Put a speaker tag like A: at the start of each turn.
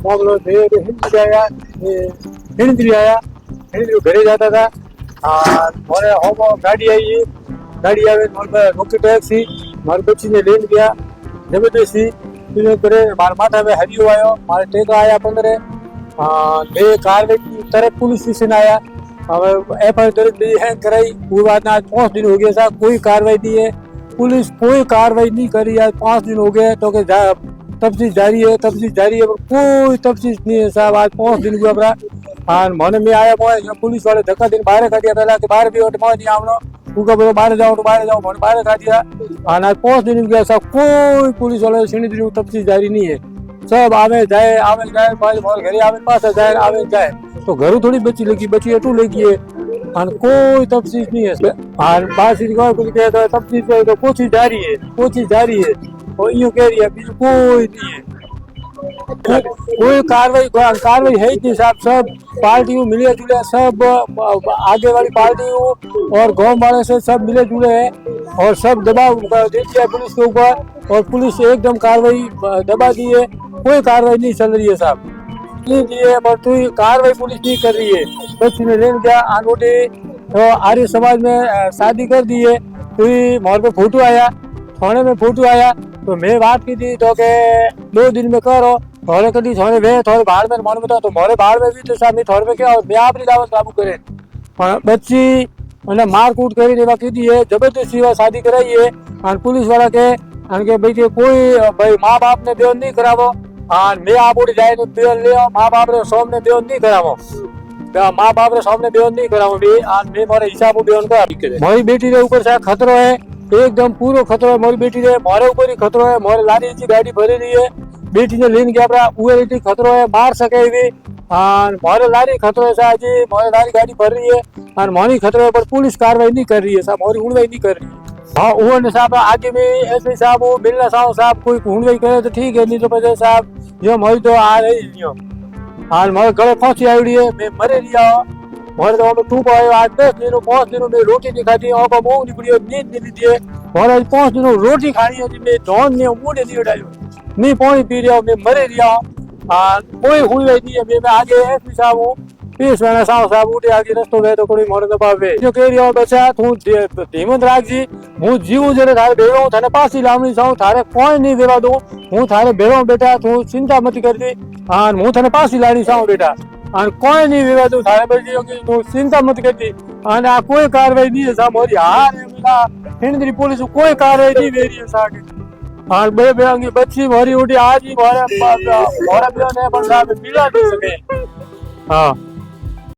A: मामलो हिंदी आया हिंदी आया हिंदी घरे जाता था मोरे होम गाड़ी आई गाड़ी आवे रोकी टैक्सी मारे बच्ची ने लेन गया जबरदस्ती करे मारे माथा में हरियो आयो मारे टेका आया 15 बे कार्रवाई तरफ पुलिस स्टेशन आया एफआईआर दर्ज है कराई वो बात आज 5 दिन हो गए साहब कोई कार्रवाई नहीं है पुलिस कोई कार्रवाई नहीं करी आज 5 दिन हो गए तो तफ्तीश जारी है पर कोई तफ्तीश नहीं है साहब आज 5 दिन हुआ अपना हाँ मन में आया मोए पुलिस वाले धक्का दिन बाहर खा दिया पहला कि बाहर भी हो तो नहीं आवनो उनका बोलो बाहर जाओ मन बाहर खा दिया हाँ आज 5 दिन हो गया साहब कोई पुलिस वाले सीढ़ी दिन तफ्तीश जारी नहीं है सब आवे जाए घरे आवे पास जाए आवे जाए तो घर थोड़ी बची एटू लगी है और कोई तफ्तीश नहीं है और बात तफ्तीश तो कोशिश जारी है और यूं कह रही है बीजू कोई नहीं है कोई कार्रवाई है ही नहीं साहब सब पार्टियों मिले जुले सब आगे वाली पार्टियों और गांव वाले से सब मिले जुले हैं और सब दबाव दे दिया पुलिस के ऊपर और पुलिस एकदम कार्रवाई दबा दी है कोई कार्रवाई नहीं चल रही है साहब नहीं दी है पर तू कार्रवाई पुलिस नहीं कर रही है बच्ची ने लेन गया आनोटे तो आर्य समाज में शादी कर दी है तो मोर पे फोटो आया थाने में फोटो आया तो मैं बात की थी तो के 2 दिन में करो थोड़े कभी थोड़े वे थोड़े बाहर में मन बता तो मोरे बाहर में भी तो साहब थोड़े में क्या मैं आपकी दावत काबू करे बच्ची मतलब मार कूट करी ने बाकी दी है जबरदस्ती शादी कराई है और पुलिस वाला के भाई कोई भाई माँ बाप ने बेन नहीं करावो और मैं आप उड़ जाए बेन ले माँ बाप रे सामने बेन नहीं करावो माँ बाप रे सामने बेन नहीं करावो मैं मारे हिसाब बेन करा मोरी बेटी के ऊपर से खतरो है एकदम पूरा खतरो है मोरी बेटी रे मोरे ऊपर ही खतरो है मोरे लारी की गाड़ी भरी रही है बेटी ने लेन गया उड़ी खतरो है मार सके भी और मोरे लारी खतरो है साहब जी मोरे लारी गाड़ी भर रही है और मोरी खतरो है पर पुलिस कार्रवाई नहीं कर रही है साहब मोरी उड़वाई नहीं कर रही है हाँ वो साहब आगे में ऐसे साहब वो मिलना साहब कोई उड़वाई करे तो ठीक है नहीं तो पता साहब जो मोरी तो आ रही नहीं और मोरे गले फांसी आई है मैं मरे लिया मोरे तो टूप आयो आज 10 दिनों 5 दिनों में रोटी नहीं खाती आंखों मुंह निकली नींद नहीं ली है मोरे आज 5 दिनों रोटी खानी है मैं धौन ने मुंह नहीं डालो नहीं पानी पी रहा मैं मरे रहा कोई हुई नहीं है मैं आगे ऐसी साहब हूँ 20 महीना साहब उठे आगे रस्तो गए तो कोई मोरे दबावे जो कह रही हो बच्चा तू धीमत राख जी हूँ जीव जरे थारे भेड़ो हूँ थाने पासी लावनी चाहूँ थारे कोई नहीं देवा दूँ हूँ थारे भेड़ो बेटा तू चिंता मत कर दी हूँ थाने पासी लानी चाहूँ बेटा कोई नहीं देवा दूँ थारे बेटी तू चिंता मत कर दी कोई कार्रवाई नहीं है साहब मोरी हार है मेरा हिंदी पुलिस कोई कार्रवाई नहीं दे रही है साहब हाँ बे बेंगी बच्ची मोरी उठी आज ही मोरा बिया ने पर साहब मिला नहीं सके हाँ